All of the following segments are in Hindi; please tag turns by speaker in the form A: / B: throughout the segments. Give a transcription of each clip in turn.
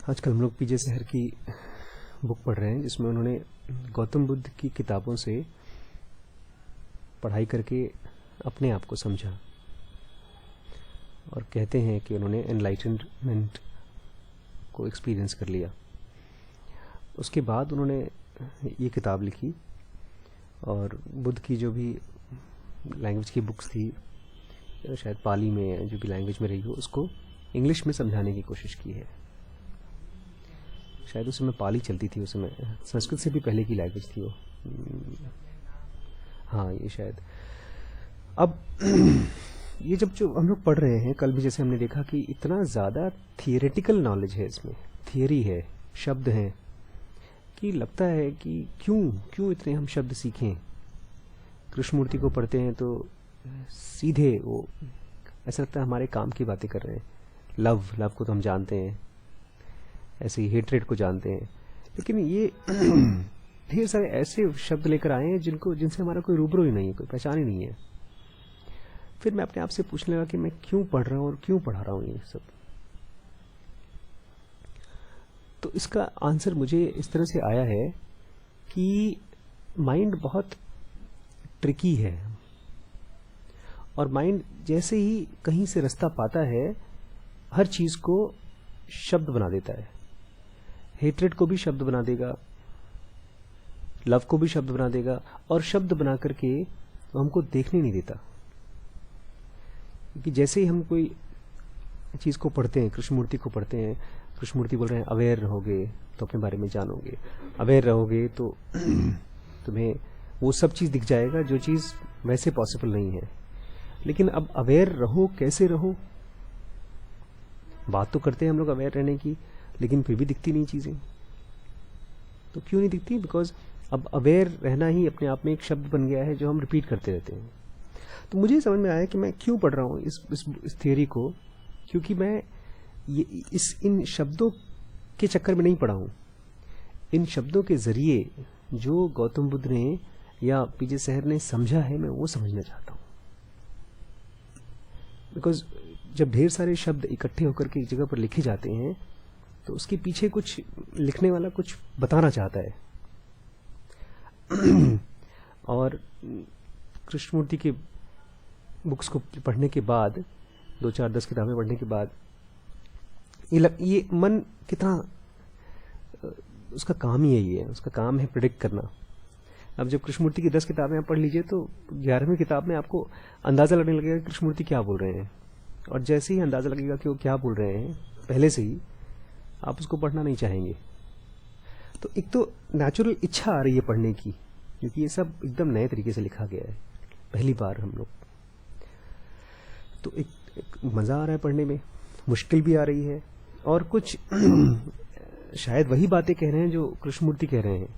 A: आजकल हम लोग पीजे सहर की बुक पढ़ रहे हैं जिसमें उन्होंने गौतम बुद्ध की किताबों से पढ़ाई करके अपने आप को समझा और कहते हैं कि उन्होंने एनलाइटनमेंट को एक्सपीरियंस कर लिया। उसके बाद उन्होंने ये किताब लिखी और बुद्ध की जो भी लैंग्वेज की बुक्स थी, शायद पाली में जो भी लैंग्वेज में रही हो, उसको इंग्लिश में समझाने की कोशिश की है। शायद उस समय पाली चलती थी, उस समय संस्कृत से भी पहले की लैंग्वेज थी वो। हाँ, ये शायद अब ये जब जो हम लोग पढ़ रहे हैं, कल भी जैसे हमने देखा कि इतना ज़्यादा थियरेटिकल नॉलेज है इसमें, थियरी है, शब्द हैं, कि लगता है कि क्यों इतने हम शब्द सीखें। कृष्णमूर्ति को पढ़ते हैं तो सीधे वो ऐसा लगता है हमारे काम की बातें कर रहे हैं। लव को तो हम जानते हैं, ऐसे ही हेट्रेड को जानते हैं, लेकिन ये ढेर सारे ऐसे शब्द लेकर आए हैं जिनसे हमारा कोई रूबरू ही नहीं है, कोई पहचान ही नहीं है। फिर मैं अपने आप से पूछने लगा कि मैं क्यों पढ़ रहा हूँ और क्यों पढ़ा रहा हूँ ये सब। तो इसका आंसर मुझे इस तरह से आया है कि माइंड बहुत ट्रिकी है और माइंड जैसे ही कहीं से रास्ता पाता है, हर चीज को शब्द बना देता है। हेट्रेड को भी शब्द बना देगा, लव को भी शब्द बना देगा, और शब्द बना करके वो हमको देखने नहीं देता। कि जैसे ही हम कोई चीज को पढ़ते हैं, कृष्णमूर्ति को पढ़ते हैं, कृष्णमूर्ति बोल रहे हैं अवेयर रहोगे तो अपने बारे में जानोगे, अवेयर रहोगे तो तुम्हें वो सब चीज दिख जाएगा जो चीज वैसे पॉसिबल नहीं है। लेकिन अब अवेयर रहो, कैसे रहो? बात तो करते हैं हम लोग अवेयर रहने की, लेकिन फिर भी दिखती नहीं चीजें। तो क्यों नहीं दिखती? बिकॉज अब अवेयर रहना ही अपने आप में एक शब्द बन गया है जो हम रिपीट करते रहते हैं। तो मुझे समझ में आया कि मैं क्यों पढ़ रहा हूँ इस थियरी को, क्योंकि मैं इन शब्दों के चक्कर में नहीं पढ़ा हूँ। इन शब्दों के जरिए जो गौतम बुद्ध ने या पीजे सहर ने समझा है, मैं वो समझना चाहता हूँ। बिकॉज जब ढेर सारे शब्द इकट्ठे होकर के एक जगह पर लिखे जाते हैं तो उसके पीछे कुछ लिखने वाला कुछ बताना चाहता है। और कृष्णमूर्ति के बुक्स को पढ़ने के बाद, 2-4-10 किताबें पढ़ने के बाद ये मन कितना, उसका काम ही यही है, उसका काम है प्रेडिक्ट करना। अब जब कृष्णमूर्ति की 10 किताबें आप पढ़ लीजिए तो 11वीं किताब में आपको अंदाजा लगने लगेगा कि कृष्णमूर्ति क्या बोल रहे हैं, और जैसे ही अंदाजा लगेगा कि वो क्या बोल रहे हैं पहले से ही, आप उसको पढ़ना नहीं चाहेंगे। तो एक तो नेचुरल इच्छा आ रही है पढ़ने की, क्योंकि ये सब एकदम नए तरीके से लिखा गया है, पहली बार हम लोग। तो एक मजा आ रहा है पढ़ने में, मुश्किल भी आ रही है, और कुछ शायद वही बातें कह रहे हैं जो कृष्णमूर्ति कह रहे हैं,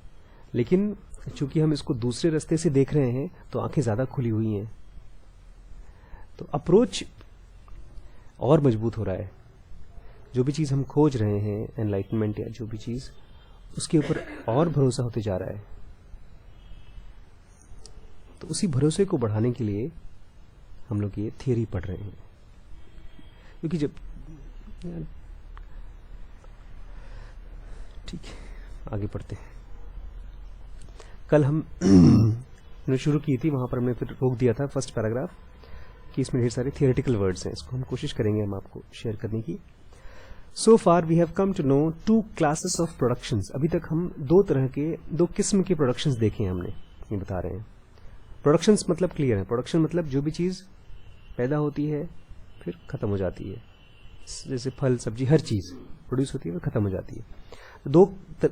A: लेकिन चूंकि हम इसको दूसरे रास्ते से देख रहे हैं तो आंखें ज्यादा खुली हुई हैं, तो अप्रोच और मजबूत हो रहा है। जो भी चीज हम खोज रहे हैं, एनलाइटमेंट या जो भी चीज, उसके ऊपर और भरोसा होते जा रहा है। तो उसी भरोसे को बढ़ाने के लिए हम लोग ये थियरी पढ़ रहे हैं। क्योंकि जब ठीक है, आगे पढ़ते हैं। कल हम ने शुरू की थी, वहां पर हमने फिर रोक दिया था फर्स्ट पैराग्राफ कि इसमें ढेर सारे थियोरेटिकल वर्ड्स हैं। इसको हम कोशिश करेंगे हम आपको शेयर करने की। So far we have come to know 2 classes of productions. अभी तक हम दो किस्म के प्रोडक्शंस देखे हैं हमने, ये बता रहे हैं। प्रोडक्शंस मतलब क्लियर है, प्रोडक्शन मतलब जो भी चीज पैदा होती है फिर खत्म हो जाती है, जैसे फल सब्जी हर चीज प्रोड्यूस होती है फिर खत्म हो जाती है। तो 2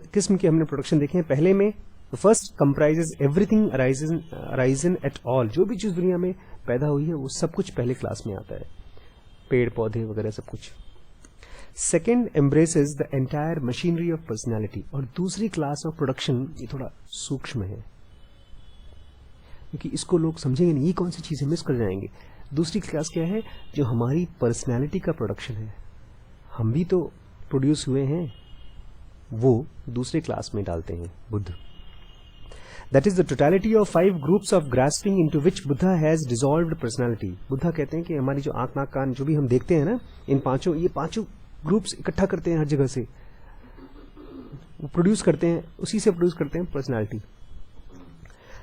A: किस्म के हमने प्रोडक्शन देखे हैं। पहले में first comprises everything arisen at all. जो भी चीज दुनिया में पैदा हुई है वो सब कुछ पहले क्लास में आता है, पेड़ पौधे वगैरह सब कुछ। Second embraces the entire machinery of personality. और दूसरी क्लास ऑफ प्रोडक्शन ये थोड़ा सूक्ष्म है, क्योंकि इसको लोग समझेंगे नहीं, ये कौन सी चीजें मिस कर जाएंगे। दूसरी क्लास क्या है? जो हमारी पर्सनैलिटी का प्रोडक्शन है, हम भी तो प्रोड्यूस हुए हैं, वो दूसरे क्लास में डालते हैं Buddha. That is the totality of 5 groups of grasping into which Buddha has dissolved personality. Buddha कहते हैं कि हमारी जो आंख नाक कान जो भी हम देखते हैं ना, इन पांचों ग्रुप्स इकट्ठा करते हैं हर जगह से, वो प्रोड्यूस करते हैं, उसी से प्रोड्यूस करते हैं personality.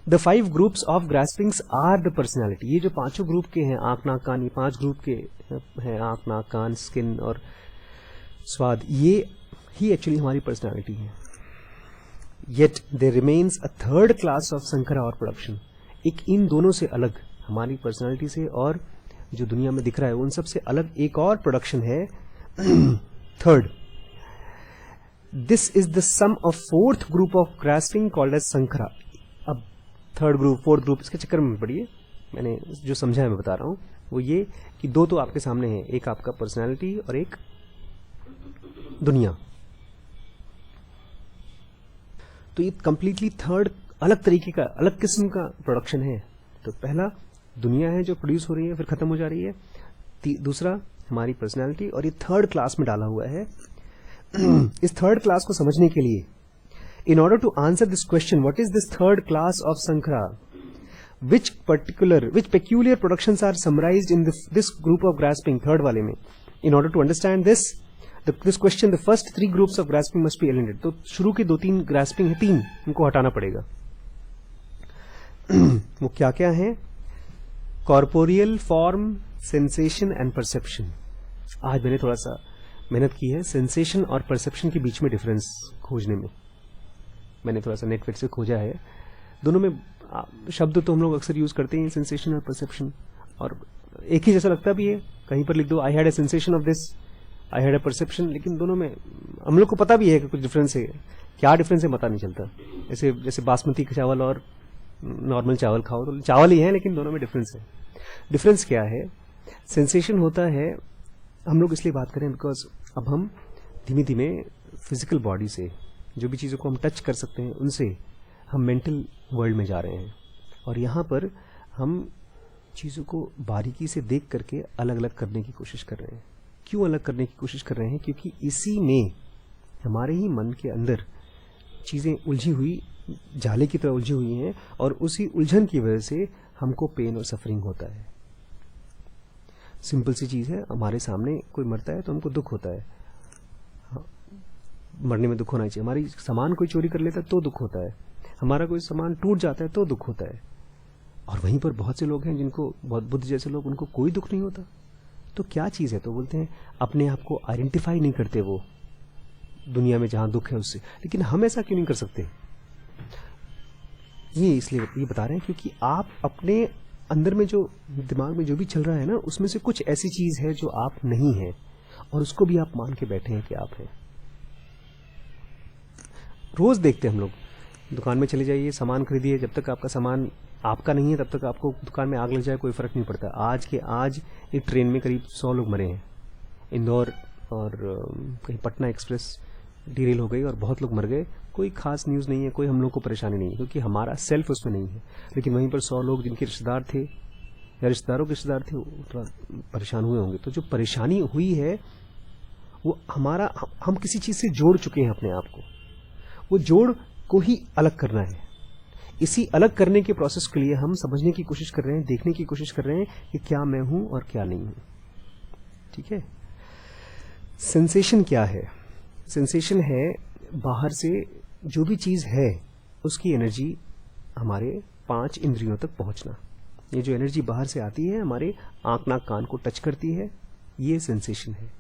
A: The 5 groups of graspings are the personality. ये जो पांचों ग्रुप के हैं, आंख नाक कान, ये 5 ग्रुप के हैं, आंख नाक कान स्किन और स्वाद, ये ही एक्चुअली हमारी पर्सनैलिटी है। Yet there remains a third class of संकरा और प्रोडक्शन। एक इन दोनों से अलग, हमारी पर्सनैलिटी से और जो दुनिया में दिख रहा है उन सब से अलग एक और प्रोडक्शन है, third. This is the sum of fourth group of grasping called as संकरा। अब थर्ड ग्रुप, फोर्थ ग्रुप, इसके चक्कर में पड़िए, मैंने जो समझा है मैं बता रहा हूं, वो ये कि दो तो आपके सामने है, एक आपका पर्सनैलिटी और एक दुनिया। तो ये कंप्लीटली थर्ड, अलग तरीके का, अलग किस्म का प्रोडक्शन है। तो पहला दुनिया है जो प्रोड्यूस हो रही है फिर खत्म हो जा रही है, दूसरा हमारी पर्सनैलिटी, और ये थर्ड क्लास में डाला हुआ है। इस थर्ड क्लास को समझने के लिए, in order to answer this question, what is this third class of sankhara, which peculiar productions are summarized in this group of grasping, third वाले में। In order to understand this question, the first 3 groups of grasping must be eliminated. तो शुरू के 2-3 ग्रास्पिंग है, 3 इनको हटाना पड़ेगा। वो क्या क्या है? Corporeal form, sensation and perception. आज मैंने थोड़ा सा मेहनत की है सेंसेशन और परसेप्शन के बीच में डिफरेंस खोजने में। मैंने थोड़ा सा नेटवर्क से खोजा है, दोनों में शब्द तो हम लोग अक्सर यूज करते हैं, सेंसेशन और परसेप्शन, और एक ही जैसा लगता भी है। कहीं पर लिख दो I had a sensation of this, I had a perception, लेकिन दोनों में हम लोग को पता भी है कि कुछ डिफरेंस है। क्या डिफरेंस है पता नहीं चलता। जैसे बासमती चावल और नॉर्मल चावल खाओ तो चावल ही है, लेकिन दोनों में डिफरेंस है। डिफरेंस क्या है? सेंसेशन होता है, हम लोग इसलिए बात करें बिकॉज अब हम धीमे धीमे फिजिकल बॉडी से जो भी चीज़ों को हम टच कर सकते हैं उनसे हम मेंटल वर्ल्ड में जा रहे हैं, और यहाँ पर हम चीज़ों को बारीकी से देख करके अलग अलग करने की कोशिश कर रहे हैं। क्यों अलग करने की कोशिश कर रहे हैं? क्योंकि इसी में हमारे ही मन के अंदर चीज़ें उलझी हुई, जाले की तरह उलझी हुई हैं, और उसी उलझन की वजह से हमको पेन और सफरिंग होता है। सिंपल सी चीज़ है, हमारे सामने कोई मरता है तो हमको दुख होता है, मरने में दुख होना चाहिए। हमारी सामान कोई चोरी कर लेता है तो दुख होता है, हमारा कोई सामान टूट जाता है तो दुख होता है। और वहीं पर बहुत से लोग हैं जिनको, बहुत बुद्ध जैसे लोग, उनको कोई दुख नहीं होता। तो क्या चीज़ है? तो बोलते हैं अपने आप को आइडेंटिफाई नहीं करते वो दुनिया में जहां दुख है उससे। लेकिन हम ऐसा क्यों नहीं कर सकते? ये इसलिए ये बता रहे हैं क्योंकि आप अपने अंदर में जो दिमाग में जो भी चल रहा है ना, उसमें से कुछ ऐसी चीज है जो आप नहीं है, और उसको भी आप मान के बैठे हैं कि आप हैं। रोज देखते हैं हम लोग, दुकान में चले जाइए, सामान खरीदिए, जब तक आपका सामान आपका नहीं है तब तक आपको दुकान में आग लग जाए कोई फर्क नहीं पड़ता। आज के आज एक ट्रेन में करीब 100 लोग मरे हैं, इंदौर और कहीं पटना एक्सप्रेस डीरेल हो गई और बहुत लोग मर गए। कोई खास न्यूज़ नहीं है, कोई हम लोग को परेशानी नहीं है, क्योंकि हमारा सेल्फ उसमें नहीं है। लेकिन वहीं पर 100 लोग जिनके रिश्तेदार थे या रिश्तेदारों के रिश्तेदार थे, वो थोड़ा परेशान हुए होंगे। तो जो परेशानी हुई है वो हमारा, हम किसी चीज़ से जोड़ चुके हैं अपने आप को, वो जोड़ को ही अलग करना है। इसी अलग करने के प्रोसेस के लिए हम समझने की कोशिश कर रहे हैं, देखने की कोशिश कर रहे हैं कि क्या मैं हूं और क्या नहीं हूं। ठीक है। सेंसेशन क्या है? सेंसेशन है बाहर से जो भी चीज है उसकी एनर्जी हमारे 5 इंद्रियों तक पहुंचना। ये जो एनर्जी बाहर से आती है, हमारे आंख नाक कान को टच करती है, ये सेंसेशन है।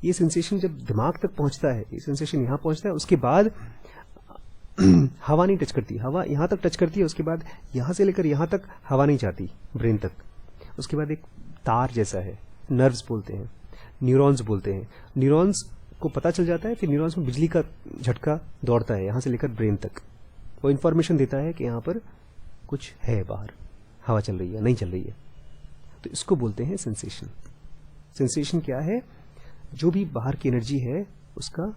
A: ये सेंसेशन जब दिमाग तक पहुंचता है, ये सेंसेशन यहां पहुंचता है, उसके बाद हवा नहीं टच करती, हवा यहां तक टच करती है, उसके बाद यहां से लेकर यहां तक हवा नहीं जाती ब्रेन तक। उसके बाद एक तार जैसा है, नर्व्स बोलते हैं, न्यूरॉन्स बोलते हैं। न्यूरॉन्स को पता चल जाता है, फिर न्यूरॉन्स में बिजली का झटका दौड़ता है यहां से लेकर ब्रेन तक। वो इंफॉर्मेशन देता है कि यहां पर कुछ है, बाहर हवा चल रही है, नहीं चल रही है। तो इसको बोलते हैं सेंसेशन। सेंसेशन क्या है? जो भी बाहर की एनर्जी है उसका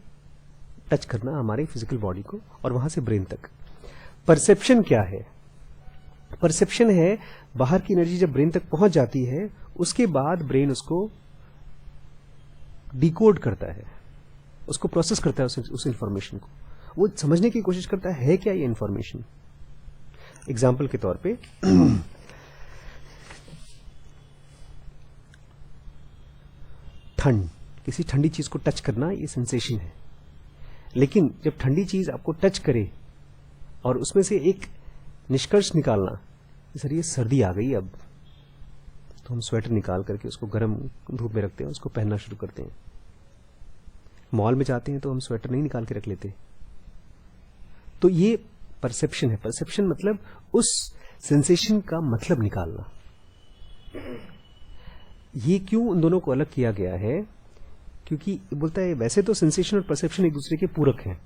A: टच करना हमारे फिजिकल बॉडी को, और वहां से ब्रेन तक। परसेप्शन क्या है? परसेप्शन है बाहर की एनर्जी जब ब्रेन तक पहुंच जाती है, उसके बाद ब्रेन उसको डिकोड करता है, उसको प्रोसेस करता है, उस इंफॉर्मेशन को वो समझने की कोशिश करता है क्या ये इंफॉर्मेशन। एग्जाम्पल के तौर पे ठंड, किसी ठंडी चीज को टच करना, ये सेंसेशन है। लेकिन जब ठंडी चीज आपको टच करे और उसमें से एक निष्कर्ष निकालना, सर ये सर्दी आ गई अब, तो हम स्वेटर निकाल करके उसको गर्म धूप में रखते हैं, उसको पहनना शुरू करते हैं। मॉल में जाते हैं तो हम स्वेटर नहीं निकाल के रख लेते। तो ये परसेप्शन है। परसेप्शन मतलब उस सेंसेशन का मतलब निकालना। ये क्यों उन दोनों को अलग किया गया है? क्योंकि बोलता है वैसे तो सेंसेशन और परसेप्शन एक दूसरे के पूरक हैं।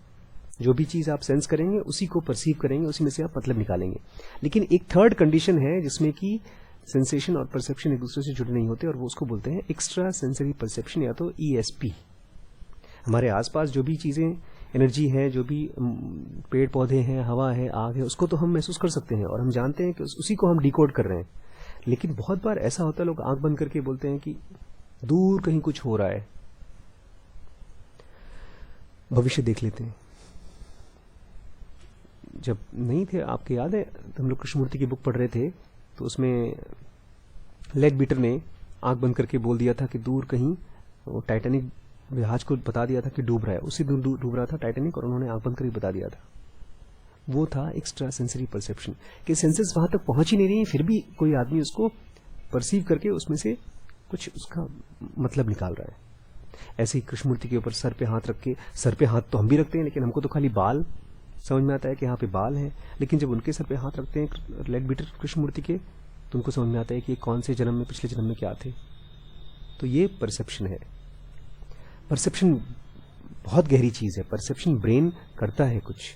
A: जो भी चीज आप सेंस करेंगे उसी को परसीव करेंगे, उसी में से आप मतलब निकालेंगे। लेकिन एक थर्ड कंडीशन है जिसमें कि सेंसेशन और परसेप्शन एक दूसरे से जुड़े नहीं होते, और वो उसको बोलते हैं एक्स्ट्रा सेंसरी परसेप्शन या तो ESP। हमारे आसपास जो भी चीजें, एनर्जी है, जो भी पेड़ पौधे हैं, हवा है, आग है, उसको तो हम महसूस कर सकते हैं और हम जानते हैं कि उसी को हम डिकोड कर रहे हैं। लेकिन बहुत बार ऐसा होता है, लोग आंख बंद करके बोलते हैं कि दूर कहीं कुछ हो रहा है, भविष्य देख लेते हैं। जब नहीं थे, आपके याद है, हम लोग कृष्णमूर्ति की बुक पढ़ रहे थे, तो उसमें लेग बीटर ने आंख बंद करके बोल दिया था कि दूर कहीं वो टाइटैनिक जहाज को बता दिया था कि डूब रहा है, उसी दूर डूब रहा था टाइटैनिक, और उन्होंने आंख बंद करके बता दिया था। वो था एक्स्ट्रा सेंसरी परसेप्शन, कि सेंसेस वहां तक पहुंच ही नहीं रही, फिर भी कोई आदमी उसको परसीव करके उसमें से कुछ उसका मतलब निकाल रहा है। ऐसे ही कृष्णमूर्ति के ऊपर सर पे हाथ रख के, सर पे हाथ तो हम भी रखते हैं, लेकिन हमको तो खाली बाल समझ में आता है कि यहाँ पे बाल हैं, लेकिन जब उनके सर पे हाथ रखते हैं लेग बीटर कृष्णमूर्ति के, तो उनको समझ में आता है कि कौन से जन्म में, पिछले जन्म में क्या थे। तो ये परसेप्शन है। परसेप्शन बहुत गहरी चीज है। परसेप्शन ब्रेन करता है कुछ,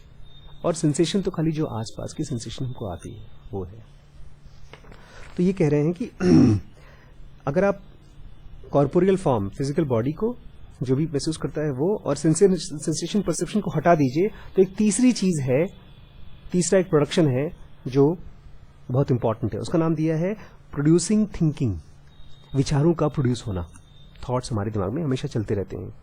A: और सेंसेशन तो खाली जो आसपास की सेंसेशन हमको आती है वो है। तो ये कह रहे हैं कि अगर आप कॉर्पोरियल फॉर्म, फिजिकल बॉडी को जो भी महसूस करता है वो, और सेंसेशन परसेप्शन को हटा दीजिए, तो एक तीसरी चीज है, तीसरा एक प्रोडक्शन है जो बहुत इंपॉर्टेंट है। उसका नाम दिया है प्रोड्यूसिंग थिंकिंग, विचारों का प्रोड्यूस होना। थॉट्स हमारे दिमाग में हमेशा चलते रहते हैं।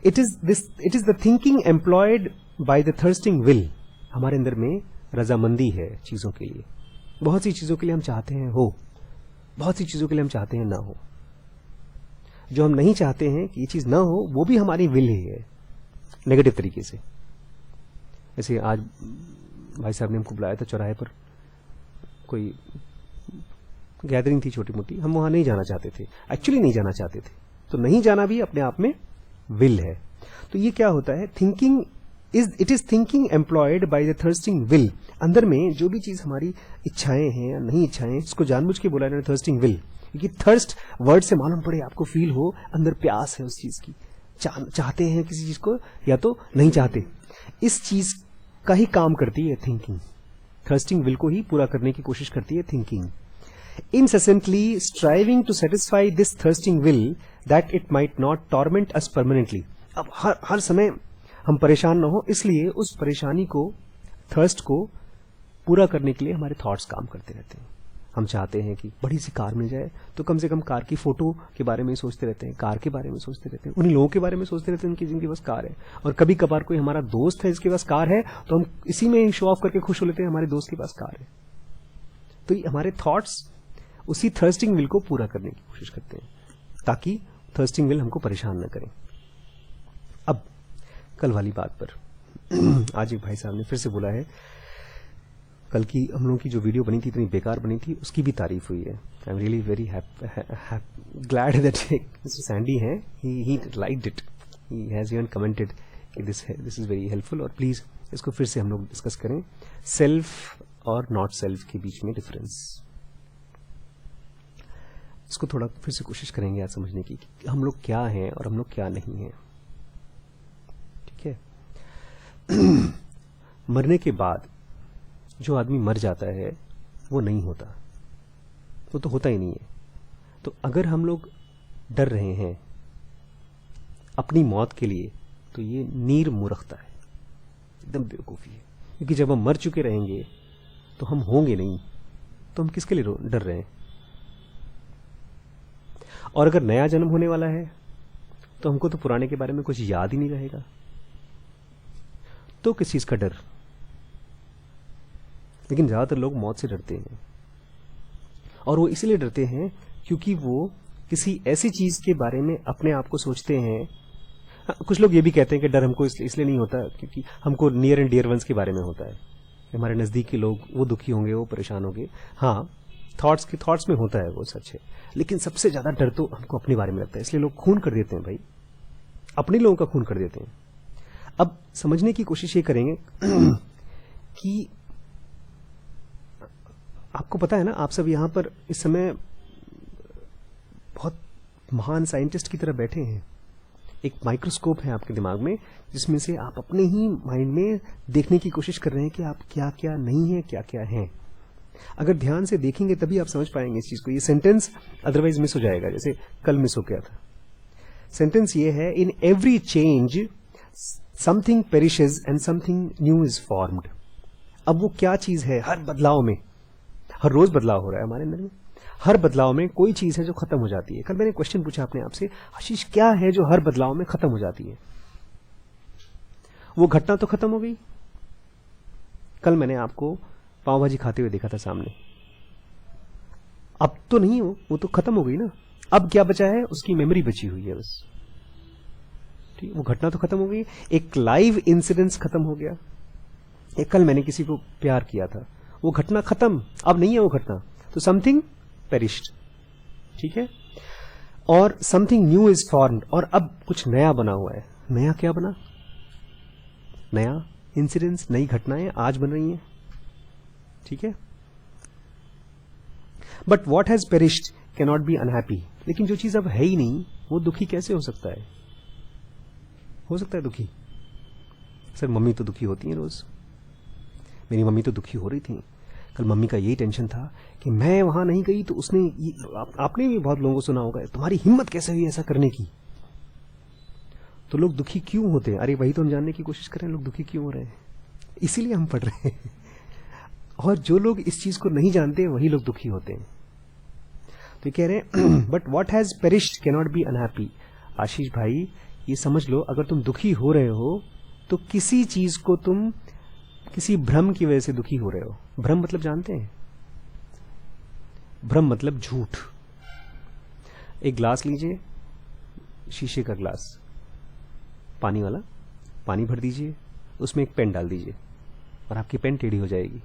A: It is the thinking employed by the thirsting will. हमारे अंदर में रजामंदी है चीजों के लिए। बहुत सी चीजों के लिए हम चाहते हैं हो, बहुत सी चीजों के लिए हम चाहते हैं ना हो। जो हम नहीं चाहते हैं कि ये चीज ना हो, वो भी हमारी विल ही है, नेगेटिव तरीके से। जैसे आज भाई साहब ने हमको बुलाया था चौराहे पर, कोई गैदरिंग थी छोटी मोटी, हम वहां नहीं जाना चाहते थे, एक्चुअली नहीं जाना चाहते थे। तो नहीं जाना भी अपने आप में विल है। तो ये क्या होता है? Thinking it is thinking employed by the thirsting will. अंदर में जो भी चीज हमारी इच्छाएं हैं या नहीं इच्छाएं, इसको जानबूझ के बोला इन्होंने थर्स्टिंग विल, क्योंकि थर्स्ट वर्ड से मालूम पड़े, आपको फील हो अंदर प्यास है उस चीज की, चाहते हैं किसी चीज को या तो नहीं चाहते। इस चीज का ही काम करती है थिंकिंग। थर्स्टिंग विल को ही पूरा करने की कोशिश करती है thinking. incessantly striving to satisfy this thirsting will that it might not torment us permanently। अब हर समय हम परेशान ना हो, इसलिए उस परेशानी को, थर्स्ट को पूरा करने के लिए हमारे थॉट्स काम करते रहते हैं। हम चाहते हैं कि बड़ी सी कार मिल जाए, तो कम से कम कार की फोटो के बारे में सोचते रहते हैं, कार के बारे में सोचते रहते हैं, उन लोगों के बारे में सोचते रहते हैं जिनके पास कार है। और कभी कभार कोई हमारा दोस्त है जिसके पास कार है, तो हम इसी में शो ऑफ करके खुश हो लेते हैं हमारे दोस्त के पास कार है। तो ये हमारे थॉट्स उसी थर्स्टिंग विल को पूरा करने की कोशिश करते हैं, ताकि थर्स्टिंग विल हमको परेशान न करें। अब कल वाली बात पर आज एक भाई साहब ने फिर से बोला है, कल की हम लोगों की जो वीडियो बनी थी इतनी बेकार बनी थी, उसकी भी तारीफ हुई है। I am really very glad that Sandy है, he liked it, he has even commented कि दिस इज वेरी हेल्पफुल। और प्लीज इसको फिर से हम लोग डिस्कस करें, सेल्फ और नॉट सेल्फ के बीच में डिफरेंस। इसको थोड़ा फिर से कोशिश करेंगे आज समझने की कि हम लोग क्या हैं और हम लोग क्या नहीं हैं। ठीक है। मरने के बाद जो आदमी मर जाता है वो नहीं होता, वो तो होता ही नहीं है। तो अगर हम लोग डर रहे हैं अपनी मौत के लिए, तो ये नीर मूर्खता है, एकदम बेवकूफी है। क्योंकि जब हम मर चुके रहेंगे तो हम होंगे नहीं, तो हम किसके लिए डर रहे हैं? और अगर नया जन्म होने वाला है तो हमको तो पुराने के बारे में कुछ याद ही नहीं रहेगा, तो किस चीज का डर? लेकिन ज्यादातर लोग मौत से डरते हैं, और वो इसलिए डरते हैं क्योंकि वो किसी ऐसी चीज के बारे में अपने आप को सोचते हैं हाँ, कुछ लोग ये भी कहते हैं कि डर हमको इसलिए नहीं होता क्योंकि हमको नियर एंड डियर वंस के बारे में होता है, हमारे नजदीक के लोग वो दुखी होंगे, वो परेशान होंगे। हाँ, थॉट्स में होता है, वो सच है, लेकिन सबसे ज्यादा डर तो हमको अपने बारे में लगता है, इसलिए लोग खून कर देते हैं भाई, अपने लोगों का खून कर देते हैं। अब समझने की कोशिश ये करेंगे कि आपको पता है ना, आप सब यहां पर इस समय बहुत महान साइंटिस्ट की तरह बैठे हैं। एक माइक्रोस्कोप है आपके दिमाग में, जिसमें से आप अपने ही माइंड में देखने की कोशिश कर रहे हैं कि आप क्या क्या नहीं है, क्या क्या है। अगर ध्यान से देखेंगे तभी आप समझ पाएंगे इस चीज को। ये सेंटेंस अदरवाइज मिस हो जाएगा, जैसे कल मिस हो गया था। सेंटेंस ये है, in every change something perishes and something new is formed. अब वो क्या चीज है? हर बदलाव में, हर रोज बदलाव हो रहा है हमारे अंदर में, हर बदलाव में कोई चीज है जो खत्म हो जाती है। कल मैंने क्वेश्चन पूछा अपने आप से, आशीष क्या है जो हर बदलाव में खत्म हो जाती है? वो घटना तो खत्म हो गई। कल मैंने आपको पाव भाजी खाते हुए देखा था सामने, अब तो नहीं हो, वो तो खत्म हो गई ना। अब क्या बचा है? उसकी मेमोरी बची हुई है बस। ठीक, वो घटना तो खत्म हो गई, एक लाइव इंसिडेंस खत्म हो गया। एक कल मैंने किसी को प्यार किया था, वो घटना खत्म, अब नहीं है वो घटना, तो समथिंग पेरिश्ड। ठीक है, और समथिंग न्यू इज फॉर्म्ड, और अब कुछ नया बना हुआ है। नया क्या बना? नया इंसिडेंस, नई घटनाएं आज बन रही हैं। ठीक है, but what has perished can not be unhappy. लेकिन जो चीज अब है ही नहीं, वो दुखी कैसे हो सकता है? हो सकता है दुखी? सर मम्मी तो दुखी होती है रोज, मेरी मम्मी तो दुखी हो रही थी। कल मम्मी का यही टेंशन था कि मैं वहां नहीं गई तो उसने आपने भी बहुत लोगों को सुना होगा, तुम्हारी हिम्मत कैसे हुई ऐसा करने की। तो लोग दुखी क्यों होते हैं? अरे वही तो हम जानने की कोशिश कर रहे हैं, लोग दुखी क्यों हो रहे हैं, इसीलिए हम पढ़ रहे हैं। और जो लोग इस चीज को नहीं जानते वही लोग दुखी होते हैं। तो ये कह रहे हैं, but what has perished can not be unhappy. Ashish bhai ये समझ लो, अगर तुम दुखी हो रहे हो तो किसी चीज को तुम किसी भ्रम की वजह से दुखी हो रहे हो। भ्रम मतलब जानते हैं? भ्रम मतलब झूठ। एक ग्लास लीजिए, शीशे का ग्लास, पानी वाला, पानी भर दीजिए, उसमें एक पेन डाल दीजिए और आपकी पेन टेढ़ी हो जाएगी।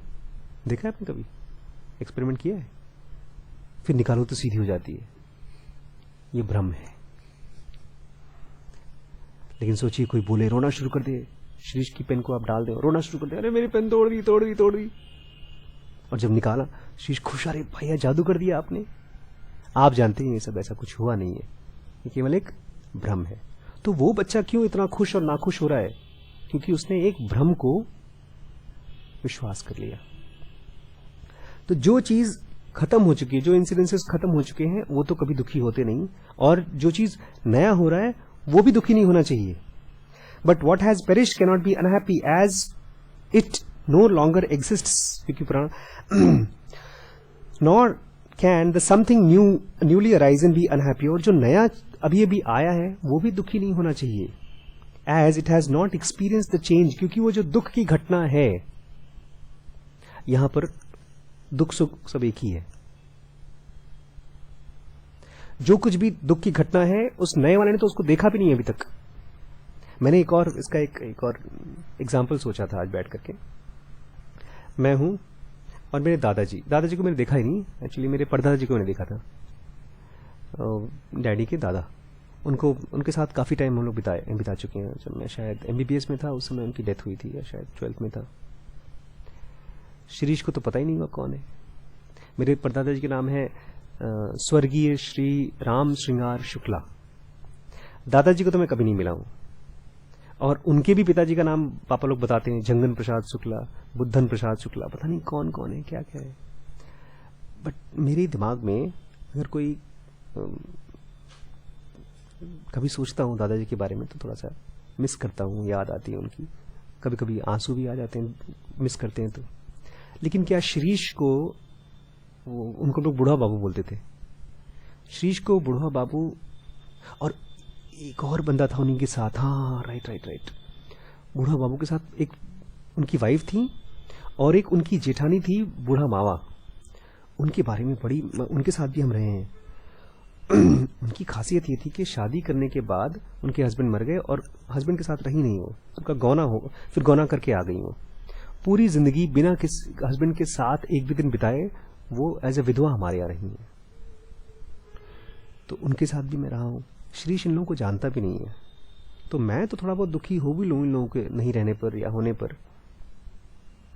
A: देखा है आपने कभी? एक्सपेरिमेंट किया है? फिर निकालो तो सीधी हो जाती है। ये भ्रम है। लेकिन सोचिए कोई बोले, रोना शुरू कर दे, शीश की पेन को आप डाल दें, रोना शुरू कर दे, अरे मेरी पेन तोड़ दी तोड़ दी तोड़ दी। और जब निकाला शीश खुश, अरे भैया जादू कर दिया आपने। आप जानते हैं ये सब ऐसा कुछ हुआ नहीं है, ये केवल एक भ्रम है। तो वो बच्चा क्यों इतना खुश और नाखुश हो रहा है? क्योंकि उसने एक भ्रम को विश्वास कर लिया। तो जो चीज खत्म हो चुकी है, जो इंसिडेंसेस खत्म हो चुके हैं, वो तो कभी दुखी होते नहीं, और जो चीज नया हो रहा है वो भी दुखी नहीं होना चाहिए। But what has perished can not be unhappy as it no longer exists. क्योंकि पुराना nor can the something newly arisen be unhappy. और जो नया अभी अभी आया है वो भी दुखी नहीं होना चाहिए, as it has not experience the change. क्योंकि वो जो दुख की घटना है, यहां पर दुख सुख सब एक ही है। जो कुछ भी दुख की घटना है, उस नए वाले ने तो उसको देखा भी नहीं है अभी तक। मैंने इसका एक और एग्जाम्पल सोचा था आज बैठ करके। मैं हूं और मेरे दादाजी को मैंने देखा ही नहीं, एक्चुअली मेरे परदादाजी को मैंने देखा था, डैडी के दादा। उनके साथ काफी टाइम हम लोग बिता चुके हैं। जब मैं शायद MBBS में था उस समय उनकी डेथ हुई थी, या शायद 12th में था। शिरीष को तो पता ही नहीं हुआ कौन है। मेरे परदादा जी के नाम है स्वर्गीय श्री राम श्रृंगार शुक्ला। दादाजी को तो मैं कभी नहीं मिला हूं, और उनके भी पिताजी का नाम पापा लोग बताते हैं, जंगन प्रसाद शुक्ला, बुद्धन प्रसाद शुक्ला, पता नहीं कौन कौन है, क्या क्या है। बट मेरे दिमाग में अगर कोई कभी सोचता हूं दादाजी के बारे में तो थोड़ा सा मिस करता हूं, याद आती है उनकी, कभी कभी आंसू भी आ जाते हैं मिस करते हैं तो। लेकिन क्या शिरीष को, उनको लोग बूढ़ा बाबू बोलते थे, शिरीष को बूढ़ा बाबू, और एक और बंदा था उन्हीं के साथ, हाँ राइट, बूढ़ा बाबू के साथ एक उनकी वाइफ थी और एक उनकी जेठानी थी बूढ़ा मावा। उनके बारे में बड़ी, उनके साथ भी हम रहे हैं। उनकी खासियत ये थी कि शादी करने के बाद उनके हस्बैंड मर गए और हस्बैंड के साथ रही नहीं वो, उनका गौना हो, फिर गौना करके आ गई वो। पूरी जिंदगी बिना किसी हस्बैंड के साथ एक भी दिन बिताए वो एज ए विधवा हमारे यहाँ रही हैं। तो उनके साथ भी मैं रहा हूँ। श्रीश इन लोगों को जानता भी नहीं है, तो मैं तो थोड़ा बहुत दुखी हो भी लूँ इन लोगों के नहीं रहने पर या होने पर,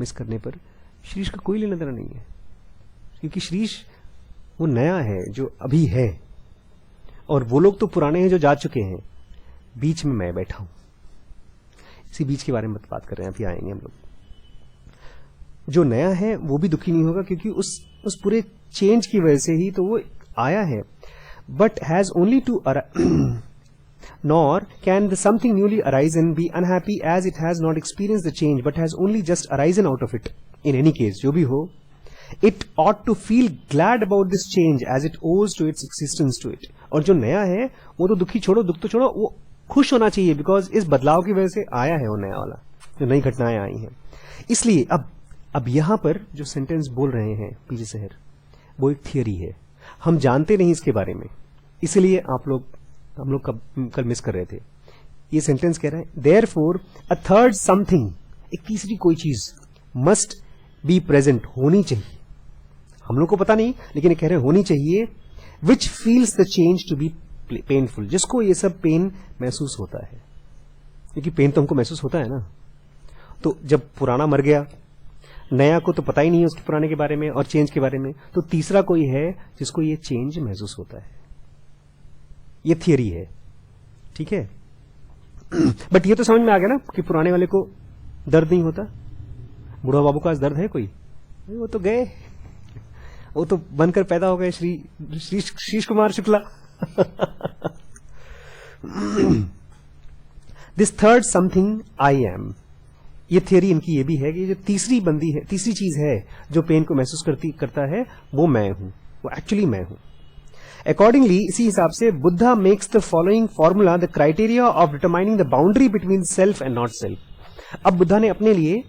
A: मिस करने पर। श्रीश का कोई लेना देना नहीं है, क्योंकि श्रीश वो नया है जो अभी है, और वो लोग तो पुराने हैं जो जा चुके हैं। बीच में मैं बैठा हूं, इसी बीच के बारे में बात कर रहे हैं, अभी आएंगे हम लोग। जो नया है वो भी दुखी नहीं होगा, क्योंकि उस पूरे चेंज की वजह से ही तो वो आया है। But has only to nor can the something newly arisen be unhappy as it has not experienced the change but has only just arisen out of it. In any case, जो भी हो, it ought to feel glad about this change as it owes to its existence to it. और जो नया है वो तो दुखी छोड़ो, दुख तो छोड़ो, वो खुश होना चाहिए, बिकॉज इस बदलाव की वजह से आया है वो नया वाला, जो नई घटनाएं आई हैं। इसलिए अब यहां पर जो सेंटेंस बोल रहे हैं पीजे सहर, वो एक थियरी है, हम जानते नहीं इसके बारे में, इसलिए हम लोग कल मिस कर रहे थे। ये सेंटेंस कह रहा है देयरफॉर अ थर्ड समथिंग, एक तीसरी कोई चीज मस्ट बी प्रेजेंट, होनी चाहिए। हम लोग को पता नहीं, लेकिन ये कह रहे हैं होनी चाहिए, which feels the change to be painful, जिसको ये सब पेन महसूस होता है, क्योंकि पेन तो हमको महसूस होता है ना। तो जब पुराना मर गया, नया को तो पता ही नहीं है उसके पुराने के बारे में और चेंज के बारे में, तो तीसरा कोई है जिसको ये चेंज महसूस होता है। ये थियरी है, ठीक है। बट ये तो समझ में आ गया ना कि पुराने वाले को दर्द नहीं होता। बूढ़ा बाबू का दर्द है कोई? वो तो गए, वो तो बनकर पैदा हो गए Shrish Kumar Shukla. This third something I am, ये थियरी इनकी ये भी है कि जो तीसरी बंदी है, तीसरी चीज है जो पेन को महसूस करता है, वो मैं हूं, वो एक्चुअली मैं हूं। अकॉर्डिंगली, इसी हिसाब से Buddha makes the following formula the criteria of determining the boundary between self and not self. अब बुद्धा ने अपने लिए,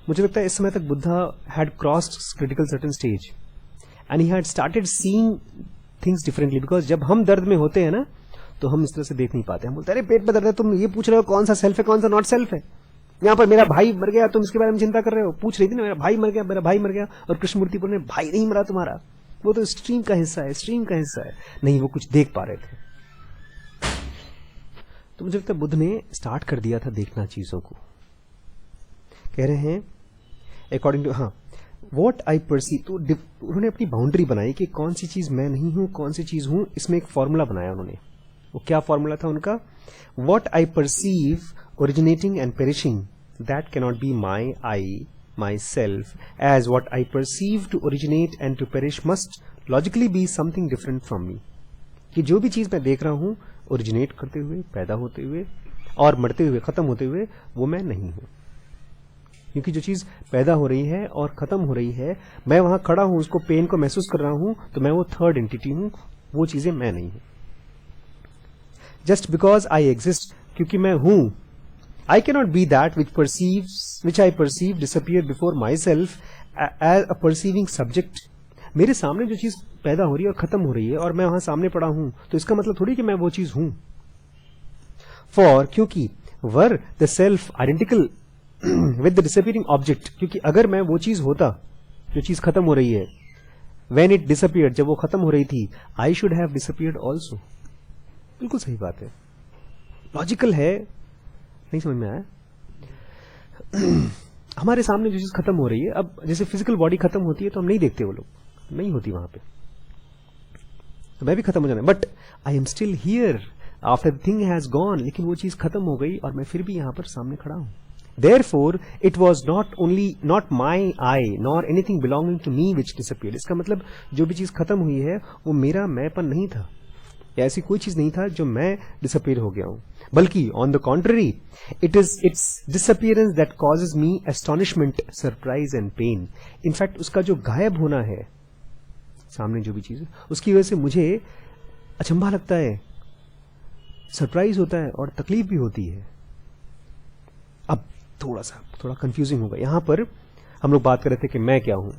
A: मुझे लगता है इस समय तक Buddha had crossed critical certain stage and he had started seeing things differently, because जब हम दर्द में होते हैं ना, तो हम इस तरह से देख नहीं पाते। हम बोलते हैं अरे पेट में दर्द है, तुम ये पूछ रहे हो कौन सा सेल्फ है कौन सा नॉट सेल्फ है। यहाँ पर मेरा भाई मर गया, तुम इसके बारे में चिंता कर रहे हो। पूछ रही थी ना, मेरा भाई मर गया, मेरा भाई मर गया, और कृष्णमूर्ति बोल रहे भाई नहीं मरा तुम्हारा, वो तो स्ट्रीम का हिस्सा है, स्ट्रीम का हिस्सा है। नहीं, वो कुछ देख पा रहे थे। तो मुझे लगता है बुद्ध ने स्टार्ट कर दिया था देखना चीजों को। कह रहे हैं अकॉर्डिंग टू, हाँ, वॉट आई परसीव, तो उन्होंने अपनी बाउंड्री बनाई कि कौन सी चीज मैं नहीं हूं, कौन सी चीज हूं। इसमें एक फॉर्मूला बनाया उन्होंने। वो क्या फॉर्मूला था उनका? What I perceive originating and perishing, that cannot be myself, as what I perceive to originate and to perish must logically be something different from me. कि जो भी चीज मैं देख रहा हूं ओरिजिनेट करते हुए, पैदा होते हुए और मरते हुए, खत्म होते हुए, वो मैं नहीं हूं। क्योंकि जो चीज पैदा हो रही है और खत्म हो रही है, मैं वहां खड़ा हूं, उसको पेन को महसूस कर रहा हूं, तो मैं वो थर्ड एंटिटी हूं, वो चीजें मैं नहीं हूं। जस्ट बिकॉज आई एग्जिस्ट, क्योंकि मैं हूं, I cannot be that which I perceive disappear before myself as a perceiving subject. मेरे सामने जो चीज पैदा हो रही है और खत्म हो रही है और मैं वहां सामने पड़ा हूं, तो इसका मतलब थोड़ी कि मैं वो चीज हूं। For, क्योंकि were the self identical with the disappearing object, क्योंकि अगर मैं वो चीज होता जो चीज खत्म हो रही है, when it disappeared, जब वो खत्म हो रही थी, I should have disappeared also. बिल्कुल सही बात है, लॉजिकल है। नहीं समझ में आया? हमारे सामने जो चीज खत्म हो रही है, अब जैसे फिजिकल बॉडी खत्म होती है तो हम नहीं देखते, वो लोग नहीं होती वहां पे, तो मैं भी खत्म हो जाना, but I am still here after the thing has gone. लेकिन वो चीज खत्म हो गई और मैं फिर भी यहां पर सामने खड़ा हूं। Therefore it was not my I nor anything belonging to me which disappeared. इसका मतलब जो भी चीज खत्म हुई है वो मेरा मैंपन नहीं था, ऐसी कोई चीज नहीं था जो मैं डिसअपीयर हो गया हूं, बल्कि on the contrary it is its disappearance that causes me astonishment, surprise and pain. In fact उसका जो गायब होना है सामने जो भी चीज, उसकी वजह से मुझे अचंभा लगता है, सरप्राइज होता है और तकलीफ भी होती है। अब थोड़ा कंफ्यूजिंग होगा। यहां पर हम लोग बात कर रहे थे कि मैं क्या हूं।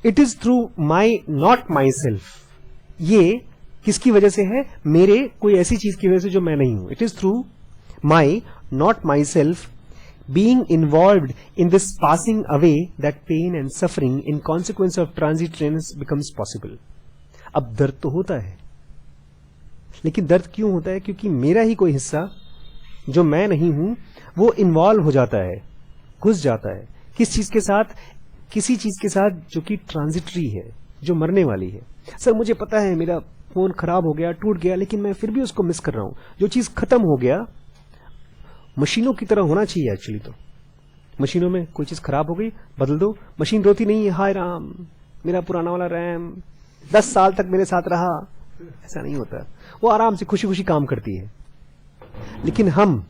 A: It is through my not my self, ये किसकी वजह से है? मेरे कोई ऐसी चीज की वजह से जो मैं नहीं हूं. It is through my, not my self, being involved in this passing away that pain and suffering in consequence of transitoriness becomes possible. अब दर्द तो होता है, लेकिन दर्द क्यों होता है? क्योंकि मेरा ही कोई हिस्सा जो मैं नहीं हूं वो इन्वॉल्व हो जाता है, घुस जाता है. किस चीज के साथ? किसी चीज के साथ जो कि ट्रांजिटरी है, जो मरने वाली है. सर मुझे पता है मेरा फोन खराब हो गया, टूट गया, लेकिन मैं फिर भी उसको मिस कर रहा हूं. जो चीज खत्म हो गया, मशीनों की तरह होना चाहिए एक्चुअली. तो मशीनों में कोई चीज खराब हो गई, बदल दो. मशीन रोती नहीं है, हाय राम मेरा पुराना वाला रैम 10 साल तक मेरे साथ रहा. ऐसा नहीं होता. वो आराम से खुशी खुशी काम करती है. लेकिन हम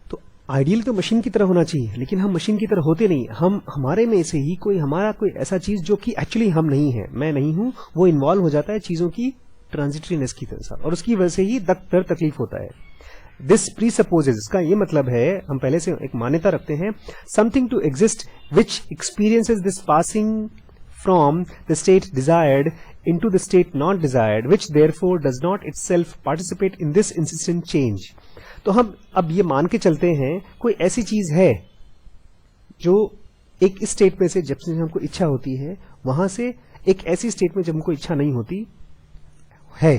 A: तो आइडियल तो मशीन की तरह होना चाहिए, लेकिन हम मशीन की तरह होते नहीं. हम हमारे में से ही हमारा कोई ऐसा चीज जो कि एक्चुअली हम नहीं है, मैं नहीं हूं, वो इन्वॉल्व हो जाता है चीजों की ट्रांजिटरीनेस की तरह, और उसकी वजह से ही दर्द तकलीफ होता है. दिस प्रीसपोजेस, इसका ये मतलब है, हम पहले से एक मान्यता रखते हैं, something to exist which experiences this passing from the state desired into the state not desired, which therefore does not itself participate in this insistent change. तो हम अब ये मान के चलते हैं कोई ऐसी चीज है जो एक स्टेट में से जब से हमको इच्छा होती है, वहां से एक ऐसी स्टेट में जब हमको इच्छा नहीं होती है.